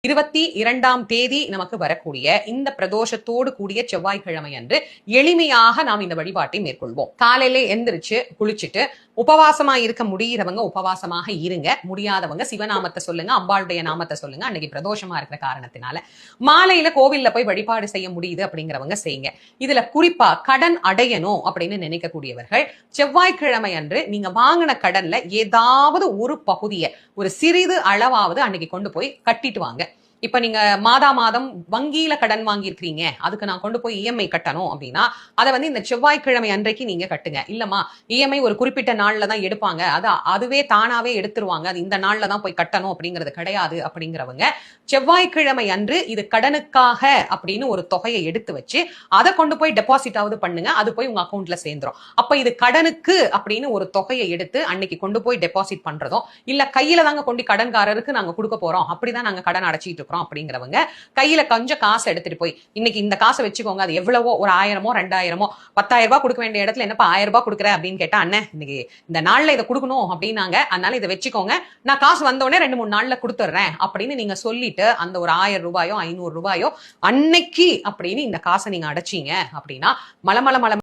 22ஆம் தேதி நமக்கு வரக்கூடிய இந்த பிரதோஷத்தோடு கூடிய செவ்வாய்க்கிழமை அன்று எளிமையாக நாம் இந்த வழிபாட்டை மேற்கொள்வோம். காலையில எந்திரிச்சு குளிச்சுட்டு உபவாசமா இருக்க முடிகிறவங்க உபவாசமாக இருங்க. முடியாதவங்க சிவநாமத்தை சொல்லுங்க, அம்பாளுடைய நாமத்தை சொல்லுங்க. அன்னைக்கு பிரதோஷமா இருக்கிற காரணத்தினால மாலையில கோவில்ல போய் வழிபாடு செய்ய முடியுது அப்படிங்கிறவங்க செய்யுங்க. இதுல குறிப்பா கடன் அடையணும் அப்படின்னு நினைக்கக்கூடியவர்கள் செவ்வாய்க்கிழமை அன்று நீங்க வாங்கின கடன்ல ஏதாவது ஒரு பகுதியை ஒரு சிறிது அளவாவது அன்னைக்கு கொண்டு போய் கட்டிட்டு வாங்க. இப்ப நீங்க மாதம் வங்கியில கடன் வாங்கியிருக்கீங்க, அதுக்கு நான் கொண்டு போய் இஎம்ஐ கட்டணும் அப்படின்னா அதை இந்த செவ்வாய்க்கிழமை அன்றைக்கு நீங்க கட்டுங்க. இல்லம்மா இஎம்ஐ ஒரு குறிப்பிட்ட நாள்ல தான் எடுப்பாங்க, அதுவே தானாவே எடுத்துருவாங்க, அது இந்த நாள்ல தான் போய் கட்டணும் அப்படிங்கிறது கிடையாது அப்படிங்கிறவங்க செவ்வாய்க்கிழமை அன்று இது கடனுக்காக அப்படின்னு ஒரு தொகையை எடுத்து வச்சு அதை கொண்டு போய் டெபாசிட்டாவது பண்ணுங்க. அது போய் உங்க அக்கௌண்ட்ல சேர்ந்துரும். அப்ப இது கடனுக்கு அப்படின்னு ஒரு தொகையை எடுத்து அன்னைக்கு கொண்டு போய் டெபாசிட் பண்றதும் இல்ல கையில தாங்க கொண்டு கடன்காரருக்கு நாங்க கொடுக்க போறோம், அப்படிதான் நாங்க கடன் அடைச்சிட்டு அப்படிங்கிறவங்க கையில கொஞ்சம் காசு எடுத்துட்டு போய் இன்னைக்கு இந்த காசை வச்சுக்கோங்க, அது எவ்வளவோ ஒரு 1000மோ 2000மோ 10,000 ரூபாய் கொடுக்க வேண்டிய இடத்துல என்னப்பா 1000 ரூபாய் கொடுக்குற அப்படின்னு கேட்டா, அண்ணன் இன்னைக்கு இந்த நாள்ல இதை கொடுக்கணும் அப்படின்னாங்க, அதனால இதை வச்சுக்கோங்க, நான் காசு வந்தோடனே 2-3 நாள்ல கொடுத்துட்றேன் அப்படின்னு நீங்க சொல்லிட்டு அந்த ஒரு 1000 ரூபாயோ 500 ரூபாயோ அன்னைக்கு அப்படின்னு இந்த காசை நீங்க அடைச்சீங்க அப்படின்னா மலமல